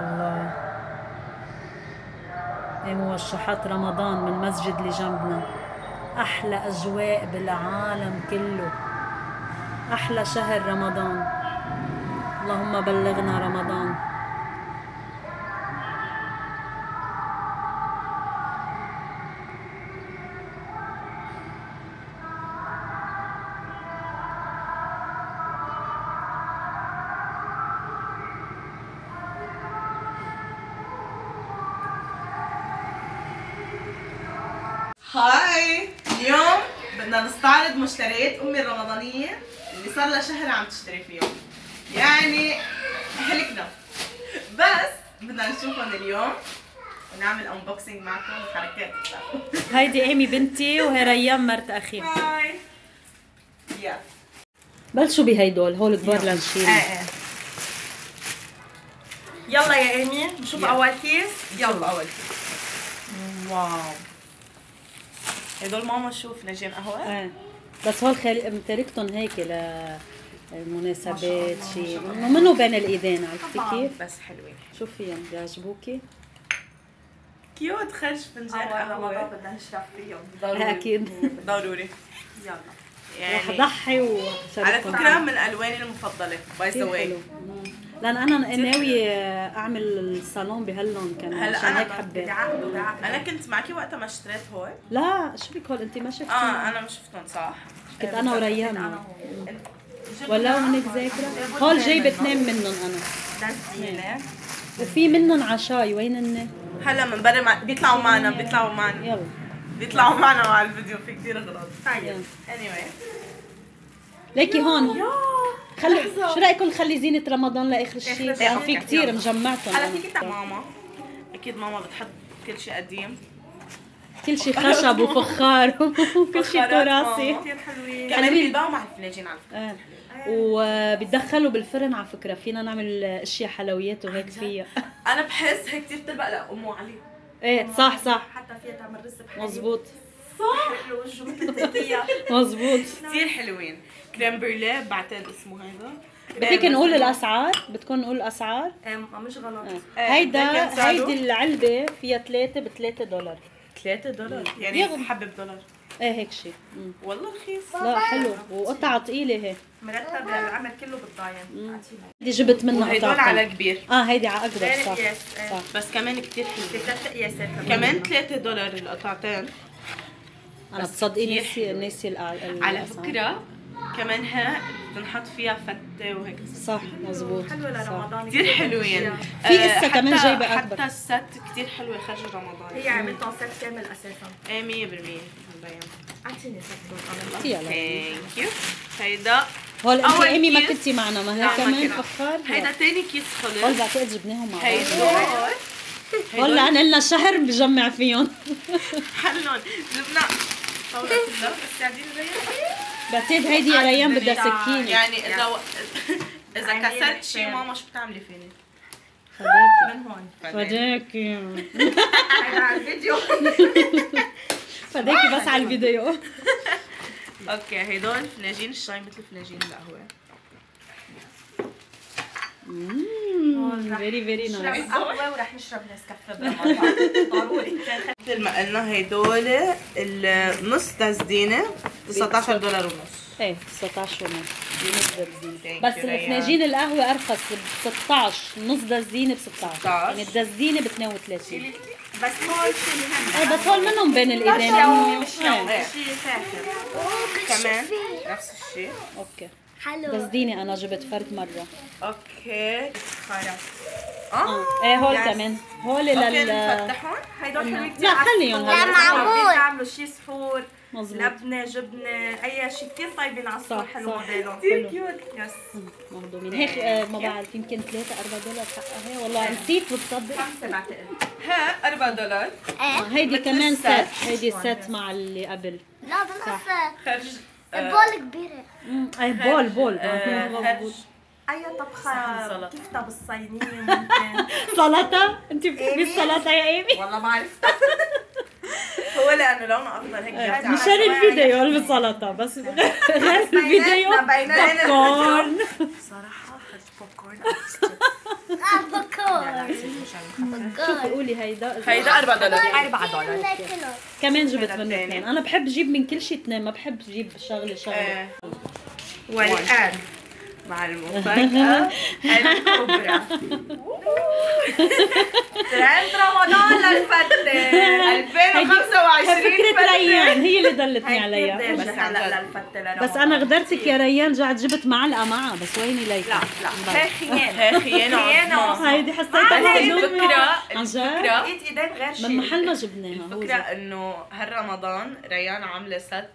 الله. ايه موشحات رمضان من المسجد اللي جنبنا. احلى اجواء بالعالم كله. احلى شهر رمضان. اللهم بلغنا رمضان. هاي، اليوم بدنا نستعرض مشتريات امي الرمضانيه اللي صار لها شهر عم تشتري فيهم. يعني هلكنا، بس بدنا نشوفهم اليوم ونعمل انبوكسينج معكم وحركات. هيدي ايمي بنتي وهي ريان مرت اخي. هاي يا بلشوا بهيدول، هول كبار لنشيل. يلا يا ايمي نشوف اول كيس. يلا اول كيس. واو، هدول ماما شوف فنجان قهوه. بس هول تركتهم هيك للمناسبات شيء منه بين الايدين. عرفتي كيف؟ بس حلوين. شو فيهم؟ بيعجبوكي؟ كيوت. خرج فنجان قهوه بدنا نشرب فيهم ضروري. اكيد ضروري. يلا رح ضحي على فكره من الواني المفضله باي ذا واي، لان انا ناوي اعمل الصالون بهاللون كمان. هلا عشان هيك انا حبيت. انا كنت معكي وقتها ما اشتريت هول. لا شو بك هول انت ما شفتي؟ انا ما شفتهم صح. كنت انا وريان ولا هنيك ذاكره. هول جايبه اثنين منهم انا. دزينه وفي منهم عشاي. وين هن؟ هلا من برا بيطلعوا معنا. يلا بيطلعوا معنا مع الفيديو. في كثير اغراض. طيب anyway ليكي هون. شو رايكم نخلي زينة رمضان لاخر الشيء؟ في كثير مجمعتهم. على فكرة ماما اكيد ماما بتحب كل شيء قديم، كل شيء خشب وفخار وكل شيء تراثي. كثير حلوين. كمان بينباعوا مع الفناجين على فكرة. وبيتدخلوا بالفرن على فكرة. فينا نعمل اشياء حلويات وهيك فيها. انا بحس هيك كثير بتلبق لأمه علي. ايه صح حتى فيها تعمل رز بحليب. مزبوط. صح. وجهه مثل التوتيه. مزبوط. كثير حلوين. كريم بروليه بعتقد اسمه هيدا. بدك نقول الاسعار؟ بدكم نقول الاسعار؟ مش غلط. هيدي العلبة فيها 3 ب $3. $3 يعني حبة $1. ايه هيك شيء. والله رخيص. لا حلو وقطعة ثقيلة هيك. مرتب العمل كله بالضاين. هيدي جبت منها قطعة. هدول على كبير. هيدي على اكبر. صح. صح. بس كمان كثير حلو. في 3 قياسات كمان. $3 القطعتين. انا بتصدقي ناسي على فكرة كمان بنحط فيها فتة وهيك. صح مزبوط. حلوة لرمضان. كثير حلوين. في قصة كمان جايبة أكبر. حتى الست كثير حلوة خرج رمضان. هي عملتهم ست كامل أساسا. 100%. أعطيني ست. يلا ثانك يو. هيدا هول انت ايمي ما كنتي معنا. ما هي كمان فخار. هيدا ثاني كيس خلص. هول بعتقد جبناهم مع بعض. هيدول لأن لنا شهر بجمع فيهم. حلون جبنا طاولة كلها بس قاعدين بعتقد هيدي يا ريان بدها سكينة. يعني إذا كسرت شيء ماما شو بتعملي فيني؟ فداكي من هون. فداكي. هيدا على الفيديو. فداكي بس على الفيديو. اوكي هدول فناجين الشاي مثل فناجين القهوة. فيري نايس. نشرب قهوة ورح نشرب نسكافيه برمضان ضروري. مثل ما قلنا هدول النص تزدينة $19 ونص. ايه 19 ونص. بس الفناجين القهوة أرخص ب 16. نص دزينة ب 16. يعني الدزينة ب 32. بس هول شيء مهم. بس هول منهم بين الايدين. مش شيء فاخر. كمان نفس الشيء. اوكي حلو. دزديني انا جبت فرد مرة. اوكي خلاص. ايه هول كمان. هول نفتحهم. هيدول حلوين كثير. لا خليهم هلا. معقول تعملوا شيء سحور. مظبوط. لبنه جبنه اي شيء كثير طيبين على السحور. حلو موديلهم كثير كيوت. يس مهضومين هيك. ما بعرف يمكن $3-4 حقها هي. والله نسيت بتصدق. 5 بعتقد. ها $4. هيدي كمان ست. هيدي ست مع اللي قبل. لا بالنص خرج بول كبيرة. اي بول. خرج اي طبخه كفتة بالصينية ممكن. سلطة. انت بتحبي السلطة يا ايمي؟ والله ما عرفتها. هو لانه لونه اخضر هيك بيعطي على مشان الفيديو السلطه بس غير الفيديو بيناتنا كورن. صراحه خرج بوب كورن شوفي قولي هيدا هيدا $4 $4 كمان جبت هيدا منه التاني. اثنين. انا بحب جيب من كل شيء اثنين، ما بحب جيب شغله. والآن مع المفاجأة الكبرى ترند رمضان للفتة 2025 فكرة ريان هي اللي دلتني عليها. بس هلا للفتة لرمضان. بس انا غدرتك يا ريان، رجعت جبت معلقه معها بس ويني ليك؟ لا هي خيانة خيانة هيدي حسيتها هي معلومة. الفكرة عن جد؟ الفكرة ايدين غير شيء من محل ما جبناها. الفكرة انه هالرمضان ريان عاملة ست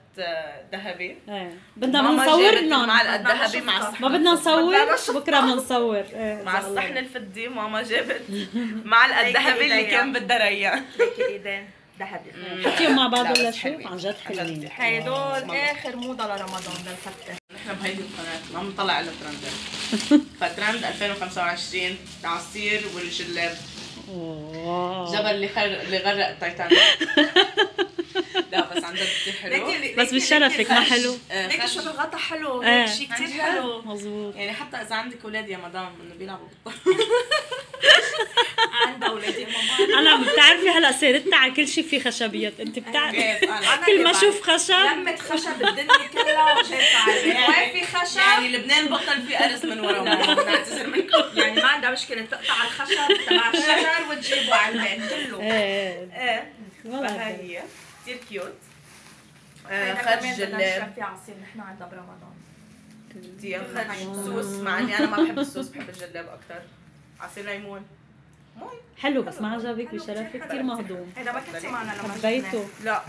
ذهبي ايه بدنا ماما نصور جابت لهم. المعلقة الذهبي مع الصحن ما بدنا نصور الفضي. بكره بنصور. ايه مع الصحن الفضي ماما جابت معلقة الذهبي اللي كان بدها ريان هيك ايدين ذهبي حطيهم مع بعض لا، ولا بس شو؟ حلوين. عن جد حلوين. هيدول اخر موضه لرمضان للفتة نحن بهيدي القناة ما بنطلع على ترندات فترند 2025 العصير والجلاب جبل اللي غرق التايتانيك لا بس عن جد كثير حلو بس بشرفك ما حلو؟ هيك شو الغطا حلو إيه. هيك شيء كثير حلو مزبوط. يعني حتى اذا عندك اولاد يا مدام انه بيلعبوا عندها اولاد يا ماما انا بتعرفي هلا سيرتنا على كل شيء في خشبيات، انت بتعرفي كيف انا كل ما اشوف خشب لمة خشب الدنيا كلها وجاي تعرف وين في خشب يعني لبنان بطل في ارز من ورا ماما بنعتذر منكم يعني ما عندها مشكلة تقطع الخشب تبع الشجر وتجيبه على البيت كله ايه ايه والله فهي كثير كيوت خرج خرج بدنا جلاب نشرب فيه عصير نحن عندنا برمضان كثير خرج سوس مع اني انا ما بحب السوس بحب الجلاب اكثر عصير ليمون حلو بس ما عجبك بشرفك كثير مهضوم. هيدا ما كنتي معنا لما حبيته. لا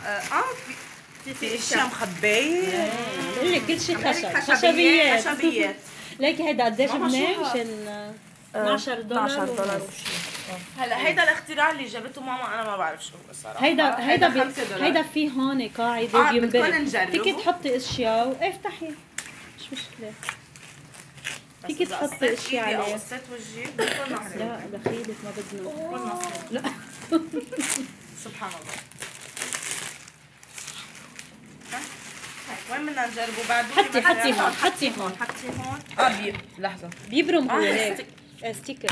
في اشياء مخبايه بقول لك كل شيء خشب خشبيات خشبيات. ليكي هيدا قديش ماما جبناه؟ شو مشان $12 هلا هيدا الاختراع اللي جابته ماما انا ما بعرف شو هو الصراحه هيدا $5 هيدا في هون قاعده بدكم بينباع. نجربه فيك تحطي اشياء افتحي مش مشكله. فيك تحطي اشياء او عليه. قصيت وجهي بكون لا دخيلك ما بدنا. لا سبحان الله وين بدنا نجربه بعد حطي هون حطي هون لحظه بيبرم هو هيك. ستيكر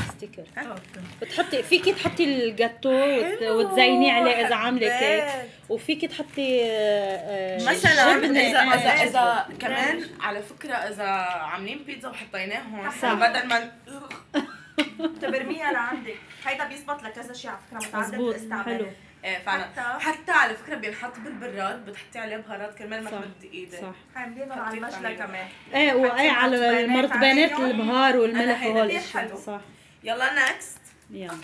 بتحطي فيكي تحطي الجاتو وتزينيه عليه اذا عامله كيك، وفيكي تحطي مثلا جبنة. اذا كمان على فكره اذا عاملين بيتزا وحطيناه هون بدل ما تبرميها لعندك هيدا بيزبط لكذا شيء على فكره متعدد مزبوط الاستعمال حلو. ايه فعلا حتى على فكره بينحط بالبراد بتحطي عليه بهارات كرمال ما صح. تمد ايدك صح عاملين على المجلة كمان ايه وايه على المرطبانات عليهم. البهار والملح هيدا وهول كتير الاشياء حلو. صح. يلا نكست يلا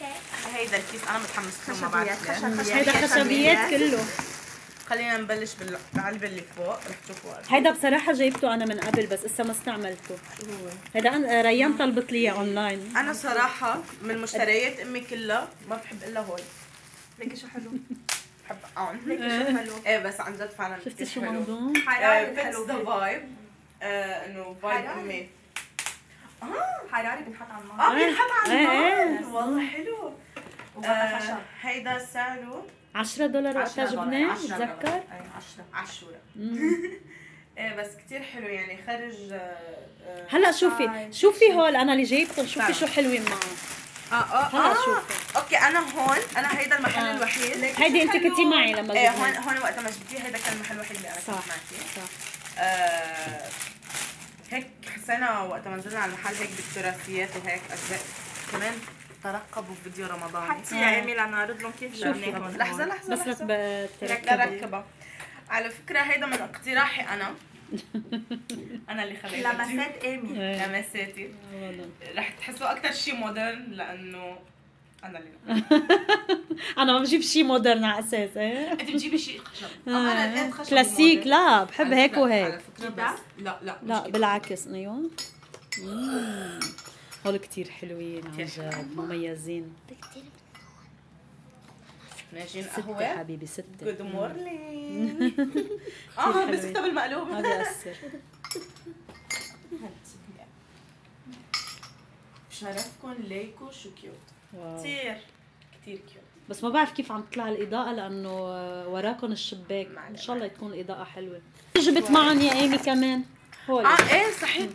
هيدا الكيس انا متحمسه ما خشبيات بعرف ليه. هيدا خشبيات كله. خلينا نبلش بالعلبه اللي فوق رح تشوفوا هيدا بصراحة جايبته أنا من قبل بس لسه ما استعملته. هيدا ريان طلبت لي إياه أونلاين. انا صراحه من مشتريات امي كلها ما بحب الا هول ليكي شو حلو بحب اون ليكي شو حلو ايه بس عن جد فعلا شفتي كتير شو حلو. موضوع؟ حراري فيتس حلو ذا فايب انه فايب حراري. امي حراري بنحط على النار بينحط على إيه، النار والله حلو وغطا خشب هيدا سعره $10 وقتها جبناه بتذكر؟ 10 ايه بس كتير حلو يعني خرج هلا شوفي هول أنا اللي جايبتهم شوفي شو حلوين معه. هلا شوفي. اوكي انا هون انا هيدا المحل الوحيد هيدي أنت كنتي معي لما ايه جبناه. هون وقت ما جبتيه هيدا كان المحل الوحيد اللي انا كنت صح معتي صح. هيك حسينا وقت ما نزلنا على المحل هيك بالتراثيات وهيك اجزاء كمان ترقبوا فيديو رمضان حطي يا ايمي لنعرض لهم كيف جبناهم لحظه بس لك لا ركبها على فكره هيدا من اقتراحي انا اللي خليته لمسات ايمي لمساتي رح تحسوا اكثر شيء مودرن لانه انا اللي أنا ما بجيب شيء مودرن على أساس إيه. انت بتجيبي شيء خشب انا لقيت خشب كلاسيك ومودرن. لا بحب على هيك فكرة- وهيك. على فكرة بس لا لا بالعكس ايوه. هول كتير حلوين عن جد مميزين. ناجين ستة قهوه حبيبي ستة. جود مورنينج حلوين. مسكتها بالمقلوب ما بيأثر. شرفكم ليكو شو كيوت واو. كثير كثير كيوت. بس ما بعرف كيف عم تطلع الاضاءه لانه وراكم الشباك. ان شاء الله تكون الاضاءه حلوه. جبت معهم يا ايمي كمان هول. ايه صحيح.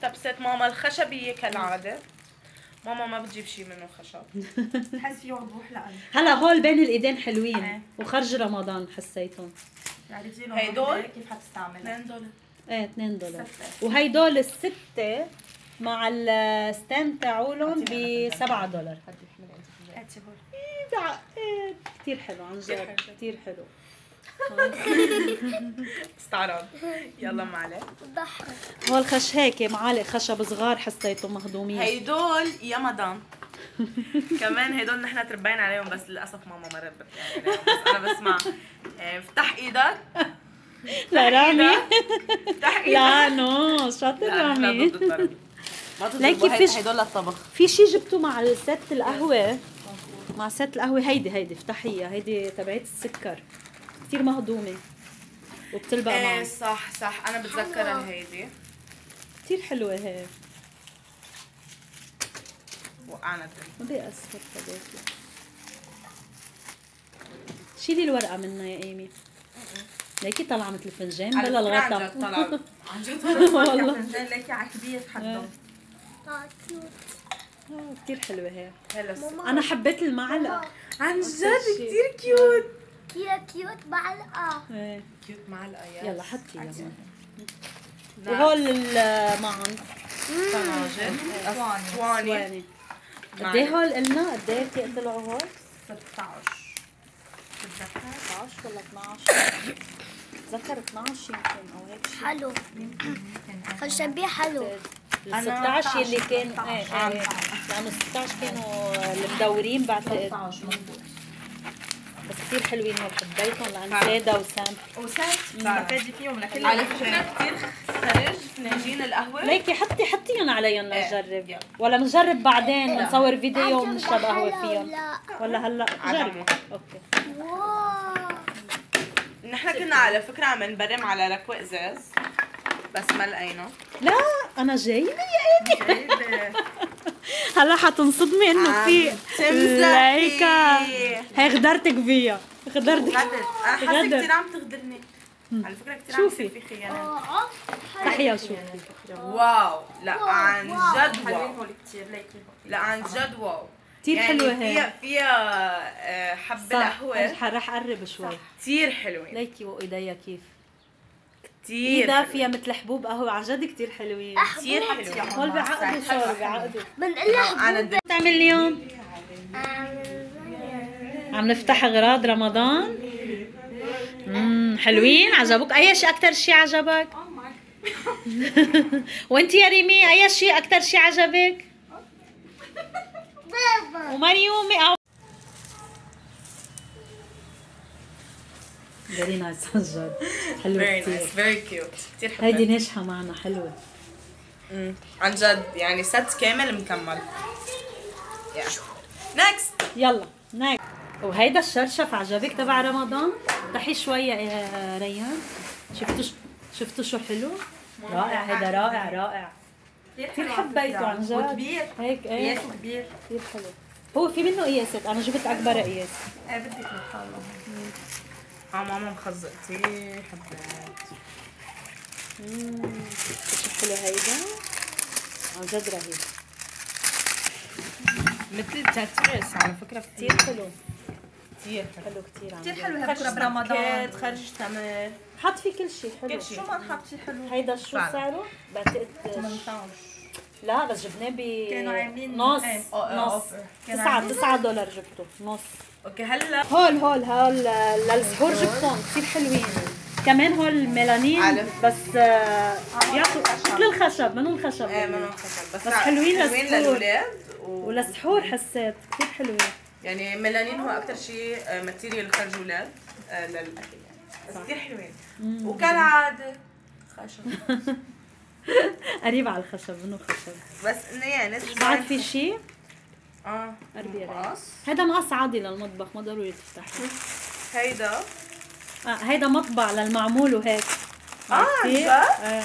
تبست ماما الخشبيه كالعاده. ماما ما بتجيب شيء منه خشب. بحس فيه وضوح لأني هلا هول بين الايدين حلوين وخرج رمضان حسيتهم. يعني هيدول كيف حتستعملها؟ $2. ايه $2 وهيدول الستة مع الستاند تاعولهم ب $7. بعقد كثير حلو عن جد كثير حلو. استعراض. يلا معلق. هول هيك معالق خشب صغار حسيتهم مهضومين. هيدول يا مدام. كمان هيدول نحن تربينا عليهم بس للاسف ماما مرت يعني عليهم. بس انا بسمع افتح ايدك. لا رامي. افتح ايدك. لا نو شاطر رامي. ليكي فيش هيدول للطبخ. في شيء جبته مع الست القهوة. مع ست القهوة هيدي افتحيها. هيدي تبعت السكر كثير مهضومة وبتلبق معها. ايه صح انا بتذكرها هيدي. كثير حلوة هي. وقعنا الدنيا. بدي اصفر هذاك. شيلي الورقة منها يا ايمي. ليكي طالعة مثل فنجان بلا الغطا. عن جد طلع. عن جد والله فنجان ليكي على كبير حدهم. كثير حلوة هي. هلا انا حبيت المعلقة. عن جد كثير كيوت. كيوت معلقة. ايه كيوت معلقه يلا حطي يلا. نعم. وهول معهم طناجر صواني. قد ايه هول قلنا؟ قد ايه في طلعوا هول؟ 16 16 ولا 12؟ بتذكر 12 يمكن او هيك شيء. حلو. خشبيه حلو. ال 16 اللي كانوا لانه 16 كانوا المدورين بعتقد. 16 مضبوط. بس كثير حلوين هول حبيتهم لان ساده وسام. بستفادي فيهم لكل على فكره كثير خرج فناجين القهوه. ليكي حطيهم عليهم لنجرب ولا نجرب بعدين نصور فيديو ونشرب قهوه فيهم ولا هلا جرب. اوكي. واو. نحن كنا على فكره عم نبرم على ركوة ازاز بس ما لقينا. لا انا جايبه يا ايمي. هلا حتنصدمي انه في ليكا هي غدرتك فيها. غدرتك. انا حاسه كثير عم تغدرني. على فكره كثير عم يصير في خيانات. تحية وشوفي. واو لا عن جد حلوين واو. هول كثير ليكي. لا عن جد واو. كثير حلوة هي. فيها حبة قهوة. رح اقرب شوي. كثير حلوين. ليكي وايديا كيف. كثير ايدها فيها مثل حبوب قهوة عن جد كثير حلوين. كثير حلوين. هول بيعقدوا صار بيعقدوا. بنقول لها انا بدي بتعمل اليوم؟ عم نفتح اغراض رمضان. حلوين عجبوك؟ اي شيء اكثر شيء عجبك؟ وانت يا ريمي اي شيء اكثر شيء عجبك؟ ومريومي فيري نايس عن جد. حلوة كثير. فيري كيوت. كثير حلوة. هيدي ناجحة معنا حلوة. عن جد يعني ست كامل مكمل. نكست. يلا ناك. وهيدا الشرشف عجبك تبع رمضان؟ افتحي شوية يا ريان. شفتوا شو حلو؟ رائع هيدا رائع. كثير حبيته عن جد. وكبير. هيك ايه قياسه كبير. كثير حلو. هو في منه قياسات، انا جبت اكبر قياس. ايه بدك نحاول. ماما مخزقتي حبات. شو حلو هيدا؟ عن جد رهيب. مثل تترس على فكرة كثير حلو. كثير حلو كثير عن كثير جد. حلو هالكرة برمضان. خرج تمر. حط فيه كل شيء حلو. كل شيء. شو ما نحط شي حلو. هيدا شو فعلا. سعره؟ بعتقد 18. لا بس جبناه ب كانوا عاملين نص ايه. نص كانوا $9 جبته نص. اوكي هلا هول للسحور جبتهم كثير حلوين. كمان هول ميلانين عارف. بس بيعطوا مثل الخشب منو الخشب ايه منو خشب بس حلوين للسحور. للاولاد وللسحور حسيت كثير حلوين. يعني ميلانين هو اكثر شيء ماتيريال خرج اولاد للاكل يعني بس كثير حلوين. وكالعاده خشب. قريب على الخشب منو خشب. بس انه يعني بعد في شيء قربي يا مقص. هذا مقص عادي للمطبخ ما ضروري تفتحه. هيدا هيدا مطبع للمعمول وهيك. عن عرفتي؟ جد؟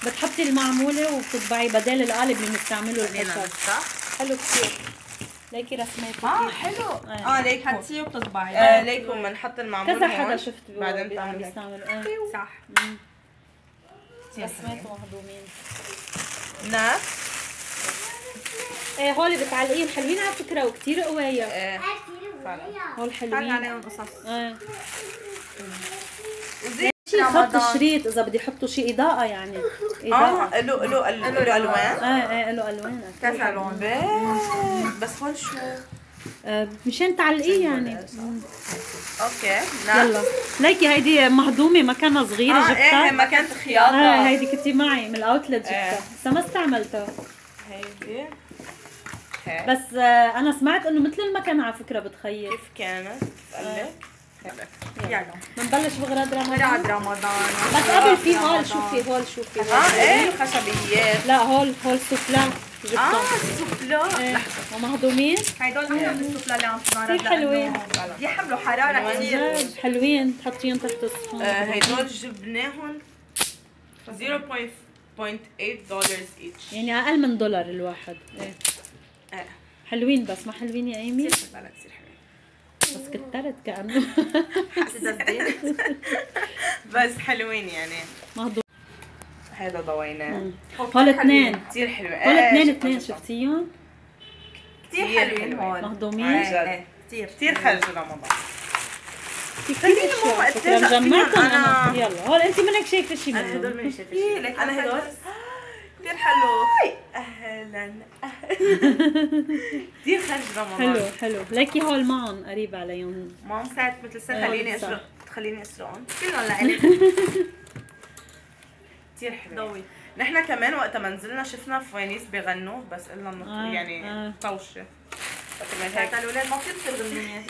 بتحطي المعمولة وبتطبعي بدل القالب اللي بنستعمله خلينا الخشب. نفتح. حلو كثير. ليكي رسمات حلو. ليكو حتسيه وبتطبعي. ليكو بنحط المعمول كذا هون. حدا شفت بعدين بتعمل بيستعمل صح. رسمات ومهضومين. نفس ايه هول بتعلقيهم حلوين على فكره وكثير قوايا. فعلا. هول حلو حلوين. عليهم قصص. شي خط شريط اذا بدي يحطوا شي اضاءه يعني. اضاءه. له الوان. ايه له الوان. كذا لون. بس هون شو؟ مشان تعلقيه يعني. اوكي. يلا ليكي هيدي مهضومه مكانها صغيره جبتها. ايه مكانة خياطة. هيدي كنتي معي من الاوتلت جبتها. لسه ما استعملتها. هيدي بس انا سمعت انه مثل المكان على فكره بتخيل. كيف كانت؟ بتقلك؟ يلا بنبلش بغراض رمضان. غراض رمضان. بس قبل في هول شوفي هول شوفي. ايه خشبيات. لا هول سوفلا جبتهم. السفلى. ومهضومين. هيدول هم السفلى اللي عم تنعرض. كثير حلوين. يحملوا حرارة كثير. حلوين تحطيهم تحت الصحون. هيدول جبناهم 0.8 دولار ايتش. يعني اقل من دولار الواحد. ايه حلوين بس ما حلوين يا ايمي؟ لا كثير حلوين. بس كترت كأنه. بس حلوين يعني. مهضوم. هذا ضويناه. هول اثنين. كثير حلوين. هول اثنين شفتيهم؟ كثير حلوين هون. مهضومين. كثير خرج رمضان. كثير اشياء جمعتهم انا. يلا هول انت منك شايفه شيء انا هدول منهم. ماني شايفه شيء. انا هدول كثير حلو. اهلا كثير خرج رمضان. حلو ليكي هول معهم قريب عليهم. مام ساعة مثل سنة خليني اسرقهم. كلهم لإلك. كثير حلو. ضوي. نحن كمان وقت ما نزلنا شفنا فوانيس بغنوا بس قلنا يعني طوشه. فكمان هيك الاولاد ما فيك تصير غنية.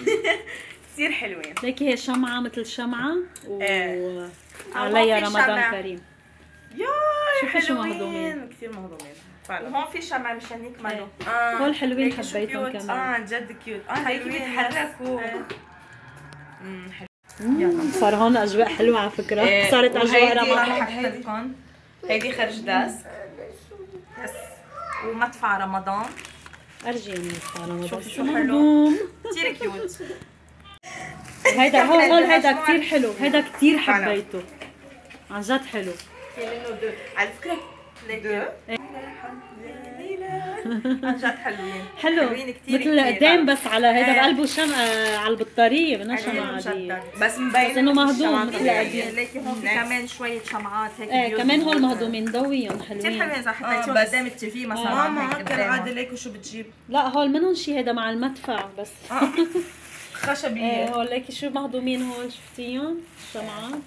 كثير حلوين. ليكي هي شمعة مثل شمعة عليها وعليها رمضان كريم. شوفي شو مهضومين. كثير مهضومين فعلا. وهون في شمع مشان يكملوا. هول حلوين حبيتهم كمان. عن جد كيوت. هيك بيتحركوا. صار هون اجواء حلوه على فكره. صارت اجواء رمضان. هيدي هيدي خرج داسك. ومدفع رمضان. ارجيني رمضان. شوفي شو حلو. كثير كيوت. هيدا هول هيدا كثير حلو. هيدا كثير حبيته. عن جد حلو. في منه دو. على فكرة دو. عن جد حلوين. حلوين كثير مثل قدام بس على هيدا بقلبه شمعة على البطارية منها شمعة عادية. بس مبين انه مهضوم مثل قديم. ليكي هون في كمان شوية شمعات هيك. ايه كمان هول مهضومين ضويهم حلوين. كثير حلوين اذا حطيتيهم قدام التي في مثلا. ماما كالعادة ليكو شو بتجيب؟ لا هول منهم شي هيدا مع المدفع بس. خشبية. هول ليكي شو مهضومين هول شفتيهم؟ الشمعات.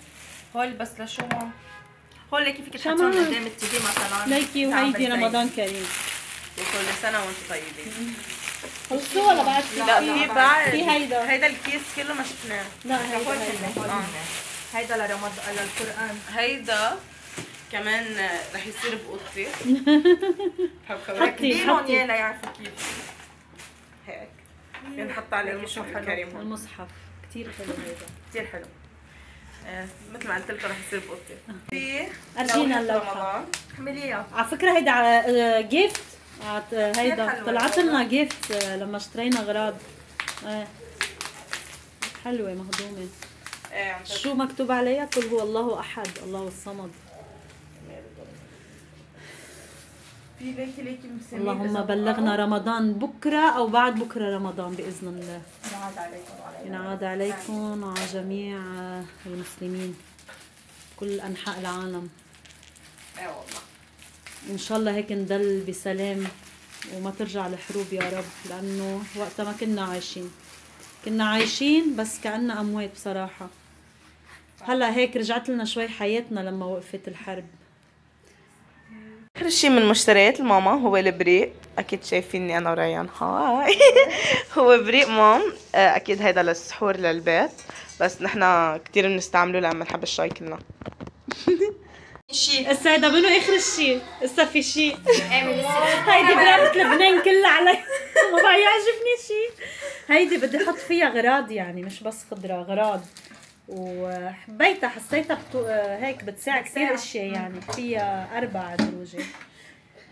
هول بس لشو هون؟ هول ليكي فيك تحطيهم قدام التي في مثلا. ليكي وهيدي رمضان كريم. وكل سنة وانتم طيبين. خلصوا ولا بعد في؟ لا في بعد. في هيدا الكيس كله ما شفناه. لا هيدا هيدا لرمضان للقرآن. هيدا كمان رح يصير بأوضتي. حطيهم يا ليعرفوا كيف. هيك بنحط عليه المصحف الكريم. المصحف كثير حلو هيدا. كثير حلو. مثل ما قلت لكم رح يصير بأوضتي. في ارجينا اللوحة. احمليها. على فكرة هيدا جيفت. هيدا طلعت لنا جيفت لما اشترينا اغراض. حلوة مهضومة. شو مكتوب عليها؟ قل هو الله احد الله الصمد. في ليكي اللهم بلغنا رمضان بكره او بعد بكره رمضان باذن الله. ينعاد عليكم وعلى جميع المسلمين كل انحاء العالم. والله ان شاء الله هيك نضل بسلام وما ترجع الحروب يا رب، لانه وقتها ما كنا عايشين بس كأننا اموات بصراحه. هلا هيك رجعت لنا شوي حياتنا لما وقفت الحرب. اخر شيء من مشتريات الماما هو البريق. اكيد شايفيني انا وريان. هاي هو بريق مام. اكيد هيدا للسحور للبيت، بس نحنا كثير بنستعمله لما نحب الشاي كلنا. شيء هسا هيدا منو اخر الشيء؟ هسا في شيء. هيدي برامة لبنان كلها علي. ما بقى يعجبني شيء. هيدي بدي احط فيها اغراض يعني مش بس خضره، اغراض. وحبيتها حسيتها هيك بتساعد كثير اشياء يعني. فيها 4 دروجة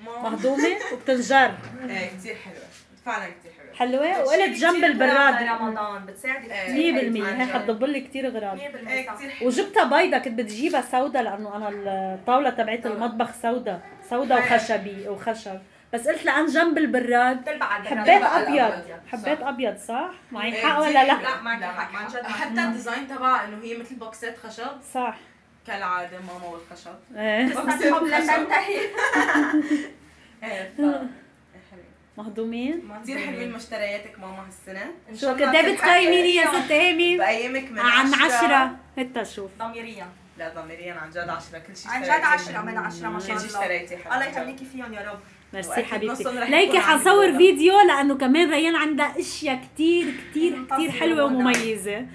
مهضومة وبتنجر. ايه كثير حلوة فعلا كثير حلوة. حلوه وقلت جنب البراد رمضان بتساعدك 100% كثير. هي حتضب لي كثير اغراض 100% ايه صح. كثير حلو. وجبتها بيضة، كنت بدي اجيبها سودا لانه انا الطاوله تبعت المطبخ سودا وخشبي وخشب، بس قلت لان جنب البراد بتلبع على البراد. حبيت بتلبع على ابيض، الأبيض. حبيت صح. ابيض صح؟ معي إيه، حق كتير ولا لا؟ حلو. لا معك لا، حق عن جد. حتى الديزاين تبعها انه هي مثل بوكسات خشب صح كالعاده، ماما والخشب. ايه بس الحب لا تنتهي. ايه مهضومين. كثير حلوين مشترياتك ماما هالسنه. إن شو شاء الله قد ايه تلحقي بتقيميني يا ست ايمي؟ بايامك من عن 10 هتا شوف. ضميريا لا ضميريا عن جد 10 كل شيء عن جد اشتريتي. 10 من 10 ما شاء كل شيء الله. اشتريتي حلو. الله يخليكي فيهم يا رب. ميرسي وأكيد حبيبتي. نصهم رح ليكي يكون عندي حنصور بالله. فيديو لانه كمان ريان عندها اشياء كتير كتير كتير منتظرة حلوه والله.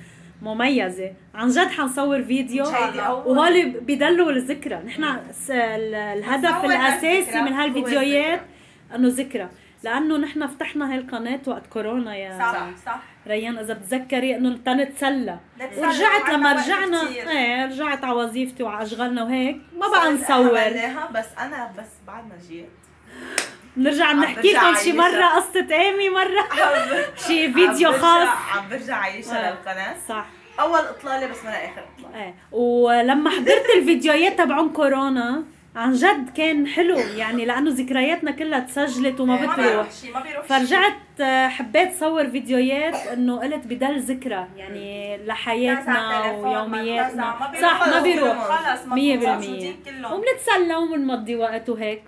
مميزه عن جد حنصور فيديو، إن شاء الله. وهول بيدلوا الذكرى. نحن الهدف نصور الاساسي هالذكرى من هو هالفيديوهات الذكرى. انه ذكرى، لانه نحن فتحنا هاي القناه وقت كورونا يا صح صح. ريان اذا بتذكري انه تنتسلى، نتسلى ورجعت وعنا لما وقت رجعنا كتير. رجعت على وظيفتي وعلى اشغالنا وهيك ما بقى نصور، عملناها بس انا بس بعد ما جيت بنرجع عم نحكي برجع لكم شي عايشة. مره قصه ايمي، مره شي فيديو خاص. عم برجع عايشة للقناه. صح اول اطلاله بس ما اخر اطلاله. ايه. ولما حضرت الفيديوهات تبعون كورونا عن جد كان حلو يعني، لانه ذكرياتنا كلها تسجلت وما ما بتروح، بيروح شيء ما بيروح شيء. فرجعت حبيت صور فيديوهات انه قلت بدل ذكرى يعني لحياتنا ويومياتنا. صح ما بيروح خلص 100%، موجودين كلهم. وبنتسلى وبنمضي وقت وهيك.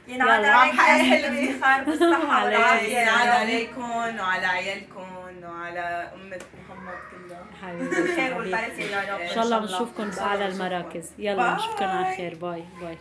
ينعاد يلا. عليك حقق يا حلمي. الافتخار بالصحة عليك. والعافية ينعاد يا رب. عليكم وعلى عيالكم وعلى امه محمد كلها. حبيبي الخير حبيبي. والبركة يا رب. ان شاء الله بنشوفكم باعلى المراكز. يلا باي. نشوفكم على خير. باي باي.